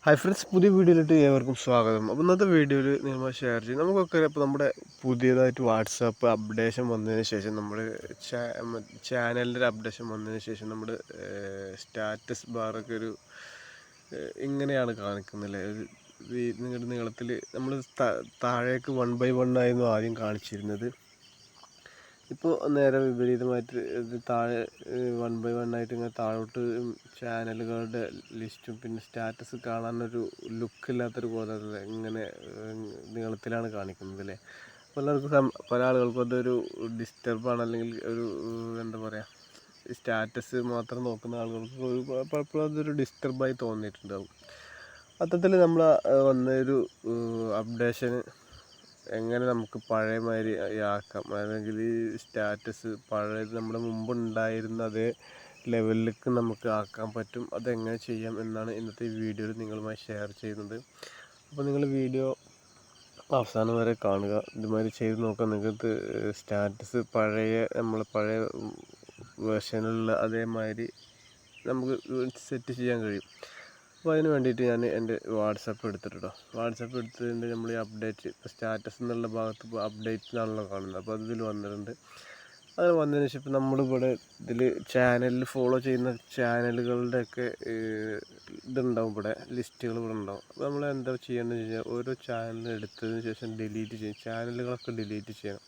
Hi friends, പുതിയ വീഡിയോയിലിട്ട് ഏവർക്കും സ്വാഗതം. അപ്പോൾ ഇന്നത്തെ വീഡിയോയിൽ നിങ്ങൾ ഷെയർ ചെയ്യും. നമുക്കൊക്കെ ഇപ്പോൾ നമ്മുടെ പുതിയതായിട്ട് വാട്സാപ്പ് അപ്ഡേഷൻ വന്നതിന് ശേഷം നമ്മൾ ചാനലിൻ്റെ ഒരു അപ്ഡേഷൻ വന്നതിന് ശേഷം നമ്മൾ സ്റ്റാറ്റസ് ബാറൊക്കെ ഒരു ഇങ്ങനെയാണ് കാണിക്കുന്നത്. ഒരു നിങ്ങളുടെ നീളത്തിൽ നമ്മൾ താഴേക്ക് 1 by 1 ആയിരുന്നു ആദ്യം കാണിച്ചിരുന്നത്. ഇപ്പോൾ നേരെ വിപരീതമായിട്ട് ഇത് താഴെ 1 by 1 ആയിട്ട് ഇങ്ങനെ താഴോട്ട് ചാനലുകളുടെ ലിസ്റ്റും പിന്നെ സ്റ്റാറ്റസ് കാണാനൊരു ലുക്കില്ലാത്തൊരു പോലെ ഇങ്ങനെ നീളത്തിലാണ് കാണിക്കുന്നത് അല്ലേ. പല ആളുകൾക്കും അതൊരു ഡിസ്റ്റർബാണ്, അല്ലെങ്കിൽ ഒരു എന്താ പറയുക, സ്റ്റാറ്റസ് മാത്രം നോക്കുന്ന ആളുകൾക്ക് പലപ്പോഴും അതൊരു ഡിസ്റ്റർബായി തോന്നിയിട്ടുണ്ടാകും. അത്തരത്തിൽ നമ്മൾ വന്നൊരു അപ്ഡേഷന് എങ്ങനെ നമുക്ക് പഴയ മാതിരി ആക്കാം, അല്ലെങ്കിൽ ഈ സ്റ്റാറ്റസ് പഴയത് നമ്മുടെ മുമ്പ് ഉണ്ടായിരുന്ന അതേ ലെവലിലേക്ക് നമുക്ക് ആക്കാൻ പറ്റും. അതെങ്ങനെ ചെയ്യാം എന്നാണ് ഇന്നത്തെ വീഡിയോയിൽ നിങ്ങളുമായി ഷെയർ ചെയ്യുന്നത്. അപ്പോൾ നിങ്ങൾ വീഡിയോ അവസാനം വരെ കാണുക. ഇതുമാതിരി ചെയ്ത് നോക്കാം. നിങ്ങൾക്ക് സ്റ്റാറ്റസ് നമ്മൾ പഴയ വേർഷനിലുള്ള അതേമാതിരി നമുക്ക് സെറ്റ് ചെയ്യാൻ കഴിയും. അപ്പോൾ അതിന് വേണ്ടിയിട്ട് ഞാൻ എൻ്റെ വാട്സപ്പ് എടുത്തിട്ടോ. വാട്സപ്പ് എടുത്തതിൻ്റെ നമ്മൾ ഈ അപ്ഡേറ്റ് ഇപ്പോൾ സ്റ്റാറ്റസ് എന്നുള്ള ഭാഗത്ത് ഇപ്പോൾ അപ്ഡേറ്റ് എന്നാണല്ലോ കാണുന്നത്. അപ്പോൾ അതിൽ വന്നിട്ടുണ്ട്. അത് വന്നതിന് ശേഷം ഇപ്പോൾ നമ്മളിവിടെ ഇതിൽ ചാനലിൽ ഫോളോ ചെയ്യുന്ന ചാനലുകളുടെയൊക്കെ ഇതുണ്ടാവും, ഇവിടെ ലിസ്റ്റുകൾ ഇവിടെ ഉണ്ടാവും. അപ്പോൾ നമ്മൾ എന്താ ചെയ്യേണ്ടതെന്ന് വെച്ച് കഴിഞ്ഞാൽ ഓരോ ചാനൽ എടുത്തതിന് ശേഷം ഡിലീറ്റ് ചെയ്യും. ചാനലുകളൊക്കെ ഡിലീറ്റ് ചെയ്യണം.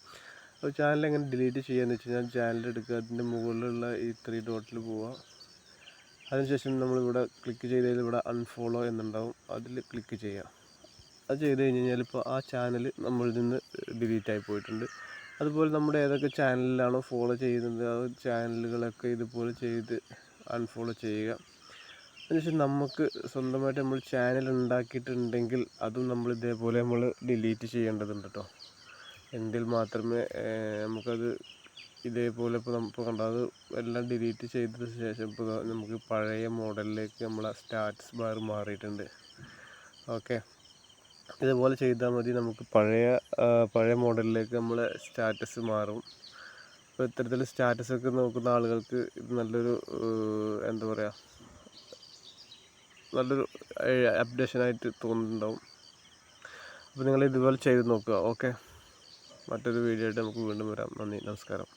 അപ്പോൾ ചാനൽ എങ്ങനെ ഡിലീറ്റ് ചെയ്യാന്ന് വെച്ച് കഴിഞ്ഞാൽ ചാനൽ എടുക്കുക, അതിൻ്റെ മുകളിലുള്ള ഈ 3 ഡോട്ടിൽ പോവുക. അതിനുശേഷം നമ്മളിവിടെ ക്ലിക്ക് ചെയ്തതിൽ ഇവിടെ അൺഫോളോ എന്നുണ്ടാവും, അതിൽ ക്ലിക്ക് ചെയ്യുക. അത് ചെയ്ത് കഴിഞ്ഞ് കഴിഞ്ഞാൽ ഇപ്പോൾ ആ ചാനൽ നമ്മളിൽ നിന്ന് ഡിലീറ്റായി പോയിട്ടുണ്ട്. അതുപോലെ നമ്മുടെ ഏതൊക്കെ ചാനലിലാണോ ഫോളോ ചെയ്യുന്നത് ആ ചാനലുകളൊക്കെ ഇതുപോലെ ചെയ്ത് അൺഫോളോ ചെയ്യുക. അതിനുശേഷം നമുക്ക് സ്വന്തമായിട്ട് നമ്മൾ ചാനൽ ഉണ്ടാക്കിയിട്ടുണ്ടെങ്കിൽ അതും നമ്മൾ ഇതേപോലെ നമ്മൾ ഡിലീറ്റ് ചെയ്യേണ്ടതുണ്ട് കേട്ടോ. എങ്കിൽ മാത്രമേ നമുക്കത് ഇതേപോലെ ഇപ്പോൾ നമുക്ക് കണ്ടത് എല്ലാം ഡിലീറ്റ് ചെയ്തതിന് ശേഷം ഇപ്പോൾ നമുക്ക് പഴയ മോഡലിലേക്ക് നമ്മളെ സ്റ്റാറ്റസ് ബാർ മാറിയിട്ടുണ്ട്. ഓക്കെ, ഇതുപോലെ ചെയ്താൽ മതി. നമുക്ക് പഴയ മോഡലിലേക്ക് നമ്മളെ സ്റ്റാറ്റസ് മാറും. ഇപ്പോൾ ഇത്തരത്തിൽ സ്റ്റാറ്റസൊക്കെ നോക്കുന്ന ആളുകൾക്ക് ഇത് നല്ലൊരു എന്താ പറയുക, നല്ലൊരു അപ്ഡേഷനായിട്ട് തോന്നുന്നുണ്ടാവും. അപ്പോൾ നിങ്ങൾ ഇതുപോലെ ചെയ്ത് നോക്കുക. ഓക്കെ, മറ്റൊരു വീഡിയോ ആയിട്ട് നമുക്ക് വീണ്ടും വരാം. നന്ദി, നമസ്കാരം.